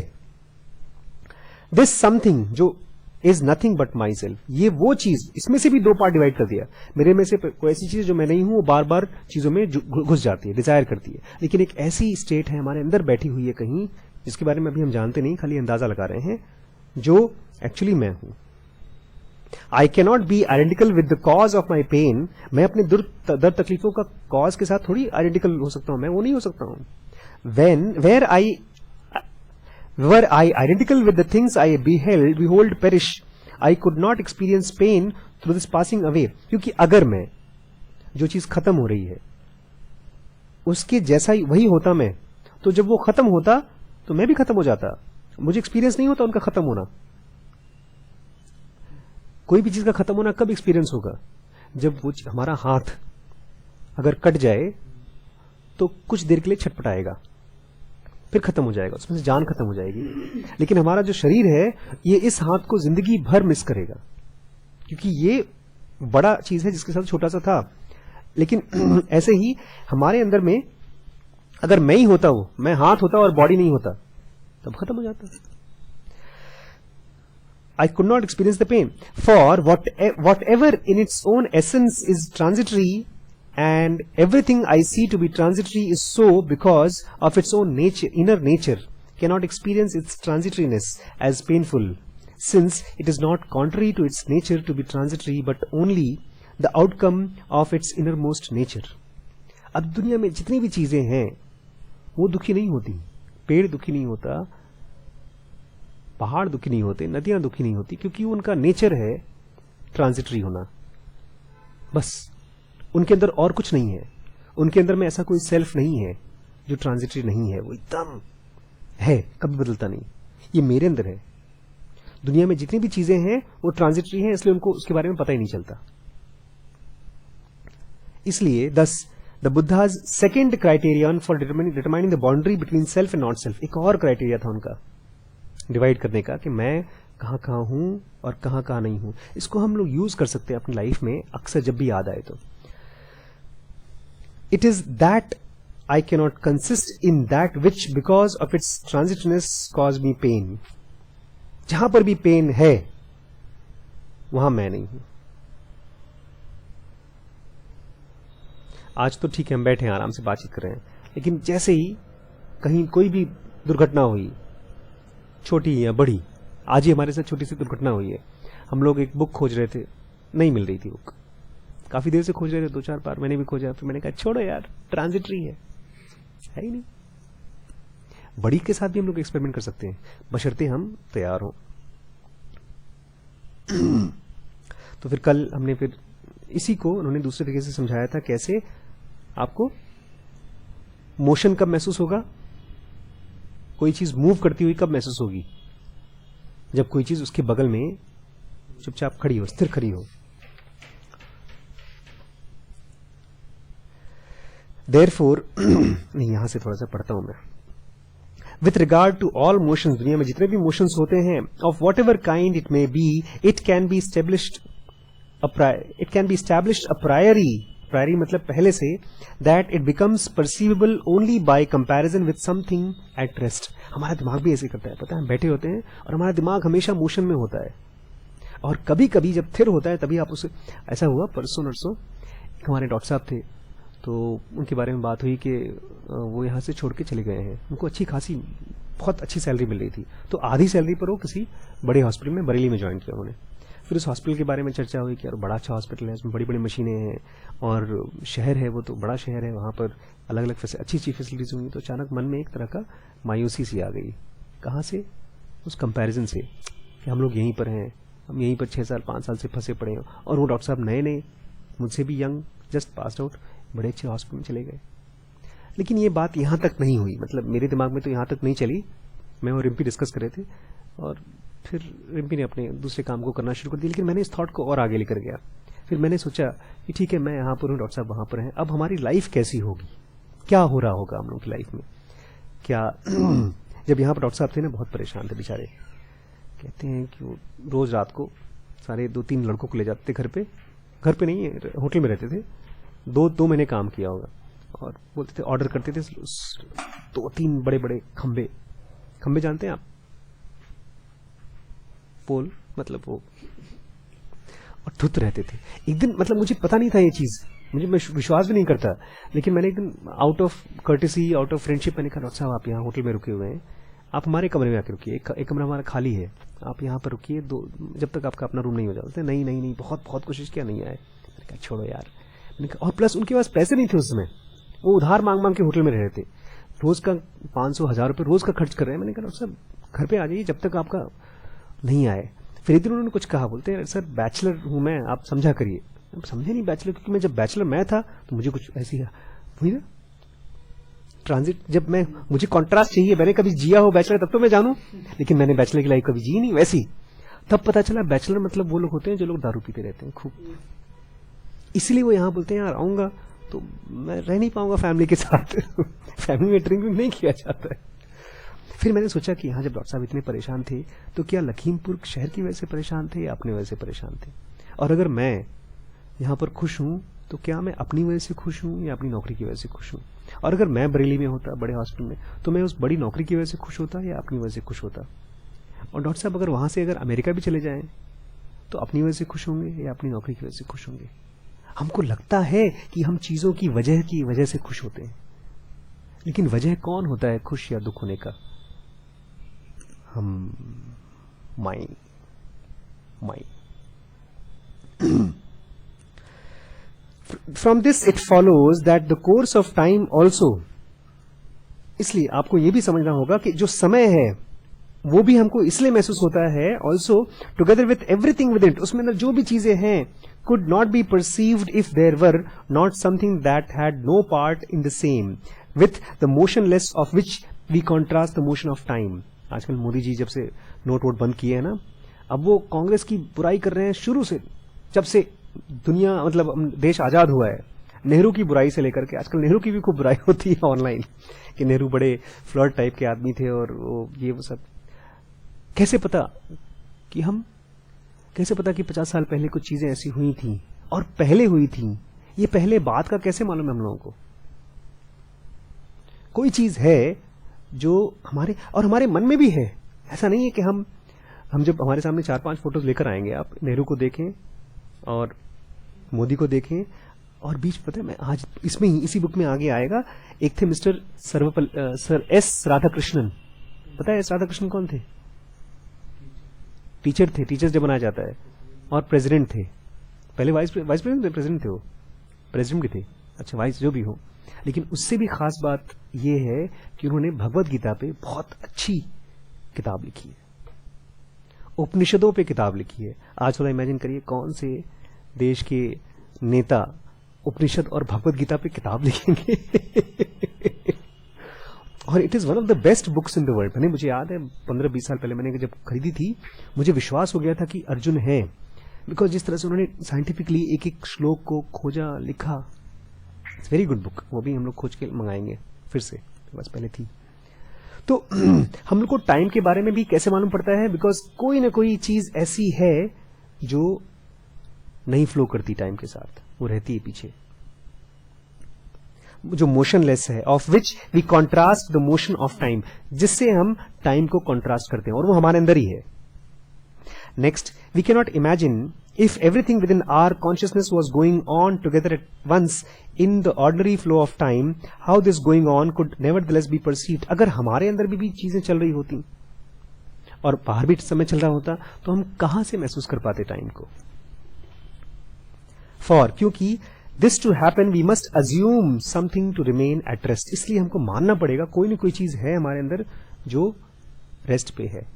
A: दिस समथिंग जो is nothing but my self, ये वो चीज, इसमें से भी दो पार्ट डिवाइड कर दिया. मेरे में से कोई ऐसी चीज जो मैं नहीं हूं, वो बार बार चीजों में घुस जाती है, डिजायर करती है. लेकिन एक ऐसी स्टेट है हमारे अंदर बैठी हुई है कहीं, जिसके बारे में अभी हम जानते नहीं, खाली अंदाजा लगा रहे हैं, जो एक्चुअली मैं हूं. I cannot be identical with the cause of my pain. मैं अपने दर्द तकलीफों का कॉज के साथ थोड़ी आइडेंटिकल हो सकता हूं, मैं वो नहीं हो सकता हूं. Were I identical with the things I behold perish, I could not experience pain through this passing away. क्योंकि अगर मैं जो चीज खत्म हो रही है उसके जैसा ही वही होता मैं, तो जब वो खत्म होता तो मैं भी खत्म हो जाता. मुझे एक्सपीरियंस नहीं होता उनका खत्म होना. कोई भी चीज का खत्म होना कब एक्सपीरियंस होगा? जब वो हमारा हाथ अगर कट जाए तो कुछ देर के लिए छटपटाएगा, फिर खत्म हो जाएगा, उसमें से जान खत्म हो जाएगी. लेकिन हमारा जो शरीर है, ये इस हाथ को जिंदगी भर मिस करेगा, क्योंकि ये बड़ा चीज है जिसके साथ छोटा सा था. लेकिन ऐसे ही हमारे अंदर में अगर मैं ही होता हूं, मैं हाथ होता और बॉडी नहीं होता, तब खत्म हो जाता. I could not experience the pain, for whatever in its own essence is transitory, and everything I see to be transitory is so because of its own nature, inner nature, cannot experience its transitoriness as painful, since it is not contrary to its nature to be transitory, but only the outcome of its innermost nature. अब दुनिया में जितनी भी चीजें हैं वो दुखी नहीं होती. पेड़ दुखी नहीं होता, पहाड़ दुखी नहीं होते, नदियां दुखी नहीं होती, क्योंकि उनका नेचर है ट्रांजिटरी होना. बस उनके अंदर और कुछ नहीं है. उनके अंदर में ऐसा कोई सेल्फ नहीं है जो ट्रांजिटरी नहीं है. वो एकदम है, कभी बदलता नहीं. ये मेरे अंदर है. दुनिया में जितनी भी चीजें हैं वो ट्रांजिटरी हैं, इसलिए उनको उसके बारे में पता ही नहीं चलता. इसलिए thus the Buddha's second criterion for determining the boundary between self and not self, एक और क्राइटेरिया था उनका डिवाइड करने का कि मैं कहां कहां हूं और कहां कहां नहीं हूं. इसको हम लोग यूज कर सकते हैं अपनी लाइफ में अक्सर जब भी याद आए तो. It is that I cannot consist in that which because of its transitoriness cause me pain. जहां पर भी पेन है वहां मैं नहीं हूं. आज तो ठीक है, हम बैठे हैं आराम से बातचीत कर रहे हैं, लेकिन जैसे ही कहीं कोई भी दुर्घटना हुई, छोटी या बड़ी, आज ही हमारे साथ छोटी सी दुर्घटना हुई है. हम लोग एक बुक खोज रहे थे, नहीं मिल रही थी बुक. काफी देर से खोज रहे थे, 2-4 बार मैंने भी खोजा, फिर मैंने कहा छोड़ो यार, ट्रांजिटरी है ही नहीं. बड़ी के साथ भी हम लोग एक्सपेरिमेंट कर सकते हैं, बशर्ते हम तैयार हो. तो फिर कल हमने फिर इसी को उन्होंने दूसरे तरीके से समझाया था, कैसे आपको मोशन कब महसूस होगा, कोई चीज मूव करती हुई कब महसूस होगी, जब कोई चीज उसके बगल में चुपचाप खड़ी हो, स्थिर खड़ी हो. Therefore नहीं, यहां से थोड़ा सा पढ़ता हूं मैं. With regard to all motions, दुनिया में जितने भी मोशंस होते हैं, of whatever kind it may be, it can be established a priori मतलब पहले से, that it becomes perceivable only by comparison with something at rest. हमारा दिमाग भी ऐसे करता है, पता है, हम बैठे होते हैं और हमारा दिमाग हमेशा मोशन में होता है, और कभी कभी जब थिर होता है तभी आप उसे, ऐसा हुआ परसों नरसों हमारे डॉक्टर साहब थे, तो उनके बारे में बात हुई कि वो यहाँ से छोड़ के चले गए हैं, उनको अच्छी खासी बहुत अच्छी सैलरी मिल रही थी, तो आधी सैलरी पर वो किसी बड़े हॉस्पिटल में बरेली में ज्वाइन किया उन्होंने। फिर उस हॉस्पिटल के बारे में चर्चा हुई कि यार बड़ा अच्छा हॉस्पिटल है, उसमें बड़ी बड़ी मशीनें हैं और शहर है, वो तो बड़ा शहर है, वहाँ पर अलग अलग अच्छी अच्छी फैसिलिटीज होंगी। तो अचानक मन में एक तरह का मायूसी सी आ गई। कहाँ से? उस कंपैरिजन से कि हम लोग यहीं पर हैं, हम यहीं पर 6 साल 5 साल से फंसे पड़े हैं, और वो डॉक्टर साहब नए नए, मुझसे भी यंग, जस्ट पास्ड आउट, बड़े अच्छे हॉस्पिटल में चले गए। लेकिन ये बात यहाँ तक नहीं हुई, मतलब मेरे दिमाग में तो यहाँ तक नहीं चली। मैं और रिम्पी डिस्कस कर रहे थे और फिर रिम्पी ने अपने दूसरे काम को करना शुरू कर दिया, लेकिन मैंने इस थॉट को और आगे लेकर गया। फिर मैंने सोचा कि ठीक है, मैं यहाँ पर हूँ, डॉक्टर साहब वहाँ पर हैं, अब हमारी लाइफ कैसी होगी, क्या हो रहा होगा हम लोग की लाइफ में, क्या जब यहाँ पर डॉक्टर साहब थे ना, बहुत परेशान थे बेचारे। कहते हैं कि वो रोज रात को सारे 2-3 लड़कों को ले जाते थे घर पे नहीं, होटल में रहते थे, 2 महीने काम किया होगा, और बोलते थे, ऑर्डर करते थे 2-3 बड़े बड़े खंबे जानते हैं आप, पोल, मतलब वो, और धुत रहते थे। एक दिन, मतलब मुझे पता नहीं था ये चीज, मैं विश्वास भी नहीं करता, लेकिन मैंने एक दिन out of courtesy, out of friendship, मैंने कहा डॉक्टर साहब आप यहाँ होटल में रुके हुए हैं, आप हमारे कमरे में आके रुकिए, एक कमरा हमारा खाली है, आप यहाँ पर रुकिए जब तक आपका अपना रूम नहीं हो जाता। नहीं, बहुत कोशिश किया, नहीं आए। मैंने कहा छोड़ो यार, मैंने कहा, और प्लस उनके पास पैसे नहीं थे उस समय, वो उधार मांग के होटल में रह रहे थे, रोज का 500-1000 रुपये रोज का खर्च कर रहे हैं। मैंने कहा डॉक्टर साहब घर पे आ जाइए जब तक आपका नहीं आए। फिर एक दिन उन्होंने कुछ कहा, बोलते हैं सर बैचलर हूं मैं, आप समझा करिए। समझे नहीं बैचलर, क्योंकि मैं जब बैचलर मैं था तो मुझे कुछ ऐसी हुई ना ट्रांजिट, जब मुझे कॉन्ट्रास्ट चाहिए, मैंने कभी जिया हो बैचलर तब तो मैं जानूं, लेकिन मैंने बैचलर की लाइफ कभी जी नहीं वैसी। तब पता चला बैचलर मतलब वो लोग होते हैं जो लोग दारू पीते रहते हैं खूब, इसलिए वो यहाँ बोलते हैं यार आऊंगा तो मैं रह नहीं पाऊंगा फैमिली के साथ फैमिली में ड्रिंकिंग नहीं किया जाता है। फिर मैंने सोचा कि यहाँ जब डॉक्टर साहब इतने परेशान थे, तो क्या लखीमपुर शहर की वजह से परेशान थे या अपने वजह से परेशान थे, और अगर मैं यहाँ पर खुश हूं तो क्या मैं अपनी वजह से खुश हूं या अपनी नौकरी की वजह से खुश हूं, और अगर मैं बरेली में होता, बड़े हॉस्पिटल में, तो मैं उस बड़ी नौकरी की वजह से खुश होता या अपनी वजह से खुश होता। और डॉक्टर साहब अगर वहां से अगर अमेरिका भी चले जाएं तो अपनी वजह से खुश होंगे या अपनी नौकरी की वजह से खुश होंगे। हमको लगता है कि हम चीजों की वजह से खुश होते हैं, लेकिन वजह कौन होता है खुश या दुख होने का? हम mind. From this it follows that the course of time also, इसलिए आपको यह भी समझना होगा कि जो समय है वो भी हमको इसलिए महसूस होता है, also together with everything within it, उसमें जो भी चीजें हैं could not be perceived if there were not something that had no part in the same with the motionless of which we contrast the motion of time। आजकल मोदी जी जब से नोट वोट बंद किए हैं ना, अब वो कांग्रेस की बुराई कर रहे हैं शुरू से, जब से दुनिया मतलब देश आजाद हुआ है, नेहरू की बुराई से लेकर के आजकल नेहरू की भी खूब बुराई होती है ऑनलाइन कि नेहरू बड़े फ्लर्ट टाइप के आदमी थे और वो सब। कैसे पता कि 50 साल पहले कुछ चीजें ऐसी हुई थी और पहले हुई थी, ये पहले बात का कैसे मालूम है हम लोगों को? कोई चीज है जो हमारे मन में भी है। ऐसा नहीं है कि हम जब हमारे सामने 4-5 फोटोज लेकर आएंगे, आप नेहरू को देखें और मोदी को देखें, और बीच पता है मैं आज इसमें ही इसी बुक में आगे आएगा, एक थे मिस्टर सर एस राधाकृष्णन। पता है एस राधाकृष्णन कौन थे? टीचर थे, टीचर्स डे बनाया जाता है, और प्रेसिडेंट थे, पहले वाइस प्रेसिडेंट थे, प्रेसिडेंट थे, वो प्रेसिडेंट भी थे, अच्छा वाइस जो भी हो। लेकिन उससे भी खास बात यह है कि उन्होंने भगवत गीता पे बहुत अच्छी किताब लिखी है, उपनिषदों पे किताब लिखी है। आज थोड़ा इमेजिन करिए कौन से देश के नेता उपनिषद और भगवत गीता पे किताब लिखेंगे और it is one of the best books in the world. मुझे याद है 15-20 साल पहले मैंने जब खरीदी थी, मुझे विश्वास हो गया था कि अर्जुन है, बिकॉज जिस तरह से उन्होंने साइंटिफिकली एक एक श्लोक को खोजा, लिखा। इट्स वेरी गुड बुक, वो भी हम लोग खोज के मंगाएंगे फिर से, बस पहले थी। तो हम लोग को टाइम के बारे में भी कैसे मालूम पड़ता है? बिकॉज कोई ना कोई चीज ऐसी है जो नहीं फ्लो करती टाइम के साथ, वो रहती है पीछे, जो मोशनलेस है, of which we contrast the motion of time, जिससे हम टाइम को कॉन्ट्रास्ट करते हैं, और वो हमारे अंदर ही है. Next, we can not imagine if everything within our consciousness was going on together at once in the ordinary flow of time, how this going on could nevertheless be perceived. अगर हमारे अंदर भी चीजें चल रही होती और बाहर भी समय चल रहा होता, तो हम कहां से महसूस कर पाते टाइम को? For, क्योंकि this to happen we must assume something to remain at rest. इसलिए हमको मानना पड़ेगा कोई ना कोई चीज है हमारे अंदर जो रेस्ट पे है.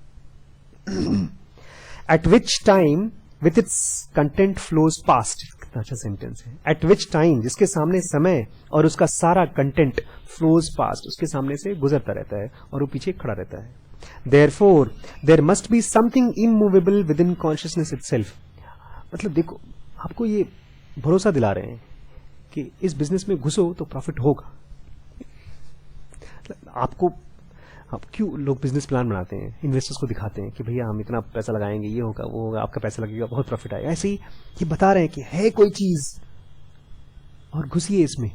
A: At which time with its content flows past. कितना अच्छा सेंटेंस है. At which time, जिसके सामने समय और उसका सारा कंटेंट flows past, उसके सामने से गुजरता रहता है और वो पीछे खड़ा रहता है. Therefore, there must be something immovable within consciousness itself. मतलब देखो, आपको ये भरोसा दिला रहे हैं कि इस बिजनेस में घुसो तो प्रॉफिट होगा. आपको आप क्यों लोग बिजनेस प्लान बनाते हैं, इन्वेस्टर्स को दिखाते हैं कि भैया हम इतना पैसा लगाएंगे, ये होगा वो होगा, आपका पैसा लगेगा, बहुत प्रॉफिट आएगा. ऐसे ही ये बता रहे हैं कि है कोई चीज और घुसिए इसमें.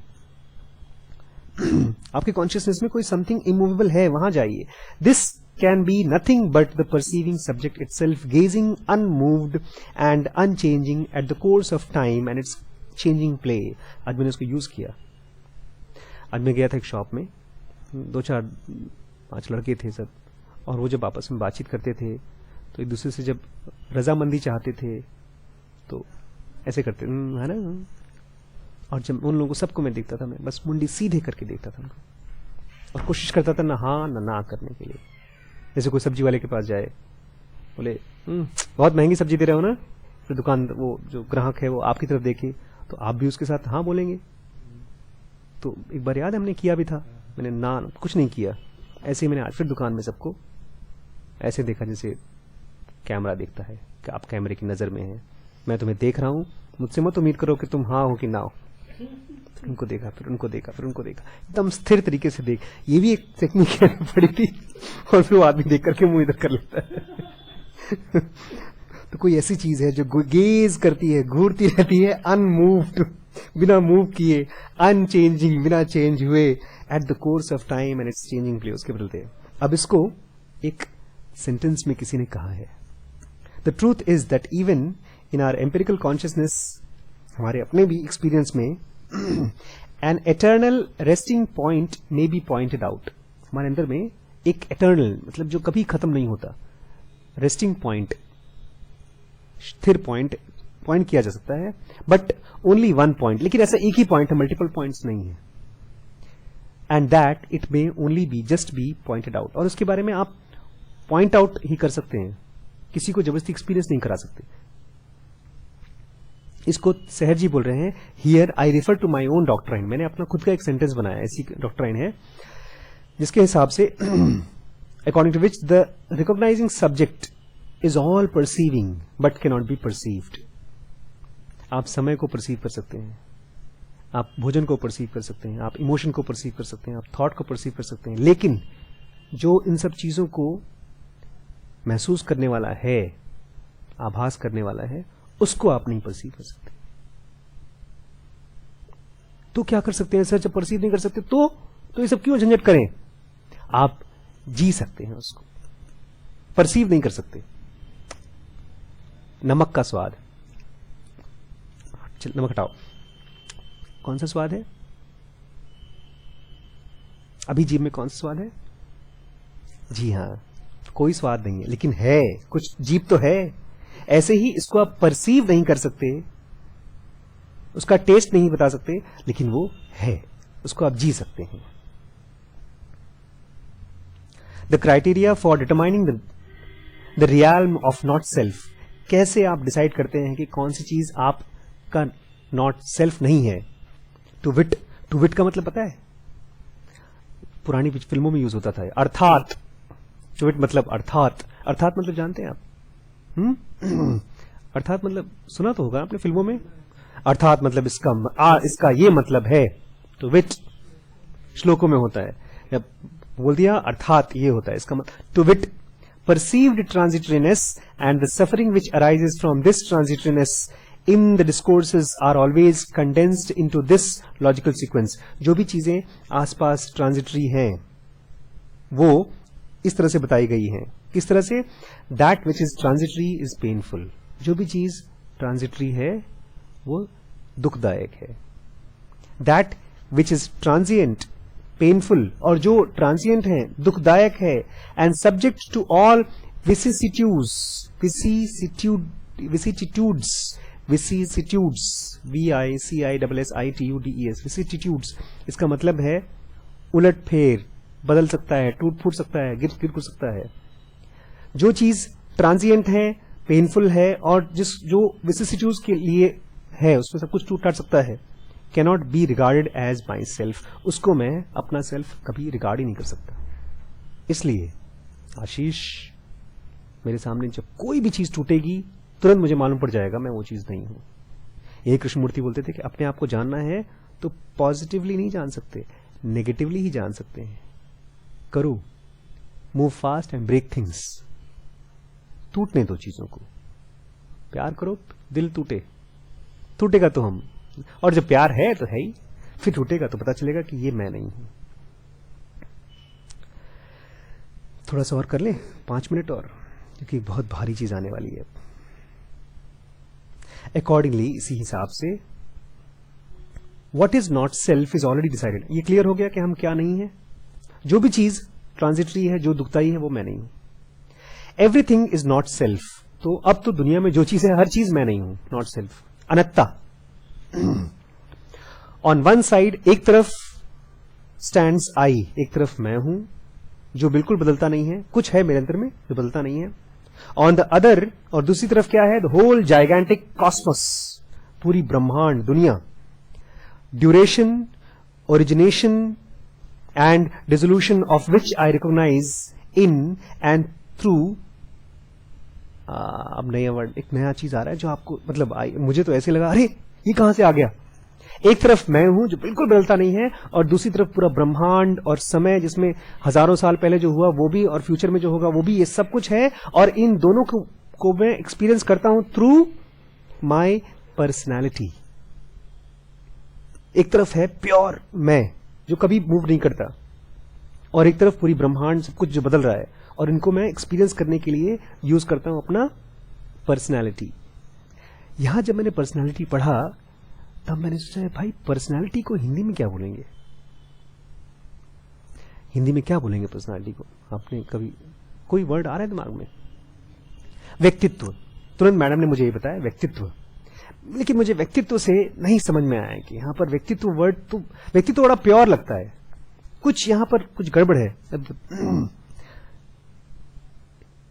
A: आपके कॉन्शियसनेस में कोई समथिंग इमूवेबल है, वहां जाइए. This can be nothing but the perceiving subject itself, gazing unmoved and unchanging at the course of time and its changing play. आज मैंने उसको यूज किया. आज मैं गया था एक शॉप में, 2-4-5 लड़के थे सब, और वो जब आपस में बातचीत करते थे तो एक दूसरे से जब रजामंदी चाहते थे तो ऐसे करते, है ना. और जब उन लोगों को सबको मैं देखता था, मैं बस मुंडी सीधे करके देखता था उनको और कोशिश करता था ना हाँ ना करने के लिए. जैसे कोई सब्जी वाले के पास जाए, बोले बहुत महंगी सब्जी दे रहे हो ना, तो दुकान वो जो ग्राहक है वो आपकी तरफ देखे तो आप भी उसके साथ हाँ बोलेंगे. तो एक बार याद है हमने किया भी था, मैंने ना कुछ नहीं किया, ऐसे ही मैंने आज फिर दुकान में सबको ऐसे देखा जैसे कैमरा देखता है कि आप कैमरे की नजर में हैं, मैं तुम्हें देख रहा हूं, मुझसे मत उम्मीद करो कि तुम हाँ हो कि ना हो. फिर उनको देखा, फिर उनको देखा, फिर उनको देखा, एकदम स्थिर तरीके से देख. ये भी एक टेक्निक है पड़ी थी. और फिर वो आदमी देख करके मुंह इधर कर लेता है. तो कोई ऐसी चीज है जो गेज करती है, घूरती रहती है, अनमूव्ड, बिना मूव किए, अनचेंजिंग, बिना चेंज हुए, eight the course of time and its changing play, उसके बदलते. अब इसको एक सेंटेंस में किसी ने कहा है, the truth is that even in our empirical consciousness, हमारे अपने भी एक्सपीरियंस में, an eternal resting point may be pointed out. हमारे अंदर में एक एटर्नल, मतलब जो कभी खत्म नहीं होता, रेस्टिंग पॉइंट, स्थिर पॉइंट किया जा सकता है, बट ओनली वन पॉइंट. लेकिन ऐसा एक ही पॉइंट है, मल्टीपल पॉइंट्स नहीं है. And that it may only be just be pointed out. और उसके बारे में आप पॉइंट आउट ही कर सकते हैं, किसी को जबरदस्ती एक्सपीरियंस नहीं करा सकते. इसको सहज जी बोल रहे हैं, here I refer to my own doctrine. मैंने अपना खुद का एक सेंटेंस बनाया, ऐसी डॉक्ट्राइन है जिसके हिसाब से according to which the recognising subject is all perceiving but can not be perceived. आप समय को परसीव कर सकते हैं, आप भोजन को परसीव कर सकते हैं, आप इमोशन को परसीव कर सकते हैं, आप थॉट को परसीव कर सकते हैं, लेकिन जो इन सब चीजों को महसूस करने वाला है, आभास करने वाला है, उसको आप नहीं परसीव कर सकते. तो क्या कर सकते हैं सर, जब परसीव नहीं कर सकते तो ये सब क्यों झंझट करें? आप जी सकते हैं उसको, परसीव नहीं कर सकते. नमक का स्वाद, चल नमक हटाओ, कौन सा स्वाद है अभी जीभ में, कौन सा स्वाद है? जी हां, कोई स्वाद नहीं है, लेकिन है कुछ, जीभ तो है. ऐसे ही इसको आप परसीव नहीं कर सकते, उसका टेस्ट नहीं बता सकते, लेकिन वो है, उसको आप जी सकते हैं. The criteria for determining the realm of not self. कैसे आप डिसाइड करते हैं कि कौन सी चीज आपका नॉट सेल्फ नहीं है? टू विट का मतलब पता है, पुरानी फिल्मों में यूज होता था, अर्थात. टू विट मतलब अर्थात मतलब जानते हैं आप? अर्थात मतलब सुना तो होगा आपने फिल्मों में. अर्थात मतलब इसका ये मतलब है. तो विट श्लोकों में होता है, या बोल दिया, अर्थात ये होता है, इसका मतलब to wit perceived transitoriness and the suffering which arises from this transitoriness in the discourses are always condensed into this logical sequence. जो भी चीजें आसपास ट्रांजिटरी हैं वो इस तरह से बताई गई हैं. किस तरह से? That which is transitory is painful. जो भी चीज ट्रांजिटरी है वो दुखदायक है. That which is transient, painful, और जो ट्रांसिएंट है दुखदायक है, and subject to all vicissitudes, vicissitudes, इसका मतलब है उलट फेर, बदल सकता है, टूट फूट सकता है, गिर कुछ सकता है. जो चीज ट्रांसिएंट है, पेनफुल है, और जो विसिसिट्यूड्स के लिए है उसमें सब कुछ टूट टाट सकता है, cannot be regarded as myself, उसको मैं अपना सेल्फ कभी रिगार्ड ही नहीं कर सकता. इसलिए आशीष, मेरे सामने जब कोई भी चीज टूटेगी तुरंत मुझे मालूम पड़ जाएगा मैं वो चीज नहीं हूं. यही कृष्णमूर्ति बोलते थे कि अपने आप को जानना है तो पॉजिटिवली नहीं जान सकते, नेगेटिवली ही जान सकते हैं. करो, move fast and break things. टूटने दो चीजों को, प्यार करो, दिल टूटेगा तो हम, और जब प्यार है तो है ही, फिर टूटेगा तो पता चलेगा कि ये मैं नहीं हूं. थोड़ा सा और कर लें, 5 मिनट और, क्योंकि बहुत भारी चीज आने वाली है. अकॉर्डिंगली, इसी हिसाब से, what is not self is already decided. ये क्लियर हो गया कि हम क्या नहीं है. जो भी चीज ट्रांजिटरी है, जो दुखदाई है, वो मैं नहीं हूं. Everything is not self. तो अब तो दुनिया में जो चीज है, हर चीज मैं नहीं हूं, not self, anatta. On one side, एक तरफ स्टैंड्स आई, एक तरफ मैं हूं जो बिल्कुल बदलता नहीं है, कुछ है मेरे अंदर में जो बदलता नहीं है. ऑन द अदर, और दूसरी तरफ क्या है? द होल जाइगैंटिक कॉस्मोस, पूरी ब्रह्मांड, दुनिया. Duration, origination and dissolution of which I recognize in and through. अब नया वर्ड, एक नया चीज आ रहा है जो आपको मतलब मुझे तो ऐसे लगा, अरे ये कहां से आ गया. एक तरफ मैं हूं जो बिल्कुल बदलता नहीं है, और दूसरी तरफ पूरा ब्रह्मांड और समय, जिसमें हजारों साल पहले जो हुआ वो भी, और फ्यूचर में जो होगा वो भी, ये सब कुछ है. और इन दोनों को मैं एक्सपीरियंस करता हूं थ्रू माय पर्सनैलिटी. एक तरफ है प्योर मैं जो कभी मूव नहीं करता, और एक तरफ पूरी ब्रह्मांड, सब कुछ जो बदल रहा है, और इनको मैं एक्सपीरियंस करने के लिए यूज करता हूं अपना पर्सनैलिटी. यहां जब मैंने पर्सनैलिटी पढ़ा तब मैंने सोचा, भाई पर्सनैलिटी को हिंदी में क्या बोलेंगे? हिंदी में क्या बोलेंगे पर्सनैलिटी को? आपने कभी कोई वर्ड आ रहा है दिमाग में? व्यक्तित्व. तुरंत मैडम ने मुझे ये बताया, व्यक्तित्व. लेकिन मुझे व्यक्तित्व से नहीं समझ में आया कि यहां पर व्यक्तित्व वर्ड, तो व्यक्तित्व बड़ा प्योर लगता है, कुछ यहां पर कुछ गड़बड़ है.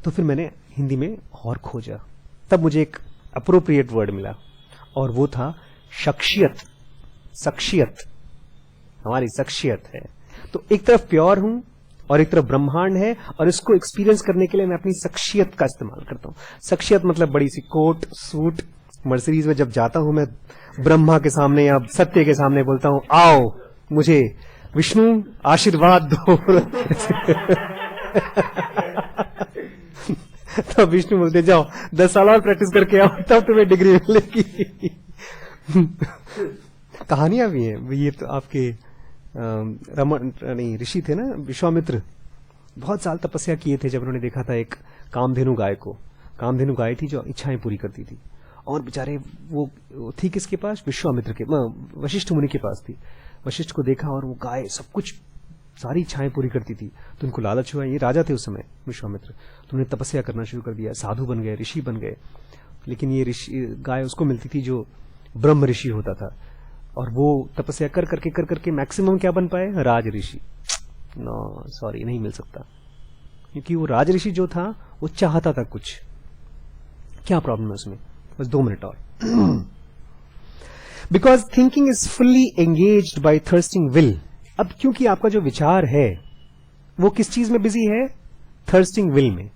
A: तो फिर मैंने हिंदी में और खोजा, तब मुझे एक अप्रोप्रिएट वर्ड मिला, और वो था शख्सियत. शख्सियत, हमारी शख्सियत है. तो एक तरफ प्योर हूं और एक तरफ ब्रह्मांड है, और इसको एक्सपीरियंस करने के लिए मैं अपनी शख्सियत का इस्तेमाल करता हूं. शख्सियत मतलब बड़ी सी कोट सूट, मर्सिडीज में जब जाता हूं मैं ब्रह्मा के सामने या सत्य के सामने बोलता हूं, आओ मुझे विष्णु आशीर्वाद दो. तो विष्णु बोलते, जाओ 10 साल और प्रैक्टिस करके आओ, तब तुम्हें डिग्री मिलेगी. कहानियां भी हैं. ये तो आपके ऋषि थे ना, विश्वामित्र, बहुत साल तपस्या किए थे जब उन्होंने देखा था एक कामधेनु गाय को. कामधेनु गाय थी जो इच्छाएं पूरी करती थी, और बेचारे वो थी किसके पास? विश्वामित्र के, वशिष्ठ मुनि के पास थी. वशिष्ठ को देखा और वो गाय सब कुछ, सारी इच्छाएं पूरी करती थी, तो उनको लालच हुआ. ये राजा थे उस समय विश्वामित्र, तो उन्होंने तपस्या करना शुरू कर दिया, साधु बन गए, ऋषि बन गए. लेकिन ये ऋषि गाय उसको मिलती थी जो ब्रह्म ऋषि होता था, और वो तपस्या कर करके मैक्सिमम क्या बन पाए? राज ऋषि. नो सॉरी, नहीं मिल सकता, क्योंकि वो राज ऋषि जो था वो चाहता था कुछ. क्या प्रॉब्लम है उसमें? बस 2 मिनट और. Because thinking is fully engaged by thirsting will. अब क्योंकि आपका जो विचार है वो किस चीज में बिजी है? थर्स्टिंग विल में,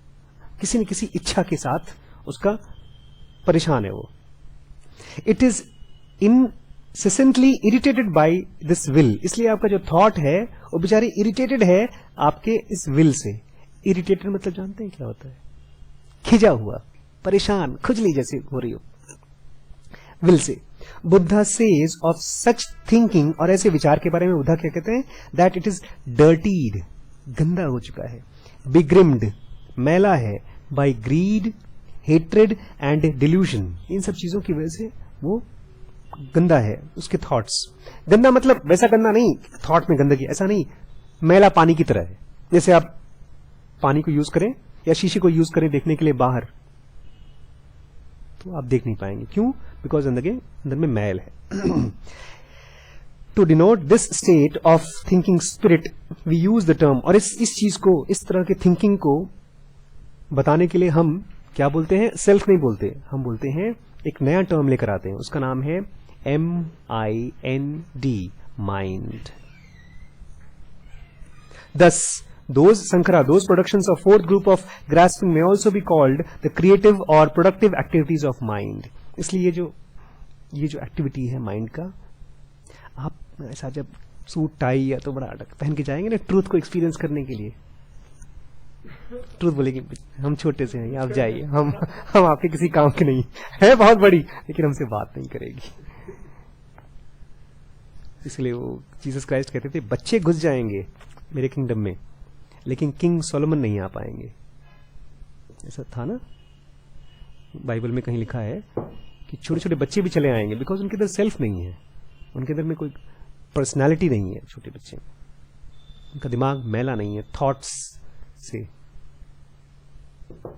A: किसी न किसी इच्छा के साथ उसका परेशान है वो. It is in incessantly irritated by this will, इसलिए आपका जो थॉट है वो बेचारी इरिटेटेड है आपके इस विल से। इरिटेटेड मतलब जानते हैं क्या होता है? खिंचा हुआ, परेशान, खुजली जैसी हो रही हो will say. Buddha sage of such thinking, और ऐसे विचार के बारे में बुद्धा क्या कहते हैं? दैट इट इज डर्टीड, गंदा हो चुका है, बिग्रिम्ड, मैला है, by greed, hatred and delusion, इन सब चीजों की वजह से वो गंदा है। उसके थॉट्स, गंदा मतलब वैसा गंदा नहीं थॉट में गंदगी, ऐसा नहीं, मैला पानी की तरह है। जैसे आप पानी को यूज करें या शीशे को यूज करें देखने के लिए बाहर, तो आप देख नहीं पाएंगे। क्यों? बिकॉज अंदर में मैल है। To denote this state of thinking spirit we use the term, और इस चीज को, इस तरह के थिंकिंग को बताने के लिए हम क्या बोलते हैं? सेल्फ नहीं बोलते, हम बोलते हैं एक नया टर्म लेकर आते हैं, उसका नाम है MIND, mind. Thus, those productions of fourth group of grasping may also be called the creative or productive activities of mind. इसलिए ये जो एक्टिविटी है माइंड का, आप ऐसा जब सूट टाई या तो बड़ा अटक पहन के जाएंगे ना ट्रूथ को एक्सपीरियंस करने के लिए, ट्रूथ बोलेगी हम छोटे से हैं, आप जाइए, हम आपके किसी काम के नहीं है, बहुत बड़ी, लेकिन हमसे बात नहीं करेगी। इसलिए वो जीसस क्राइस्ट कहते थे बच्चे घुस जाएंगे मेरे किंगडम में, लेकिन किंग सोलोमन नहीं आ पाएंगे। ऐसा था ना, बाइबल में कहीं लिखा है कि छोटे छोटे बच्चे भी चले आएंगे, बिकॉज उनके अंदर सेल्फ नहीं है, उनके अंदर में कोई पर्सनालिटी नहीं है। छोटे बच्चे, उनका दिमाग मैला नहीं है थॉट्स से।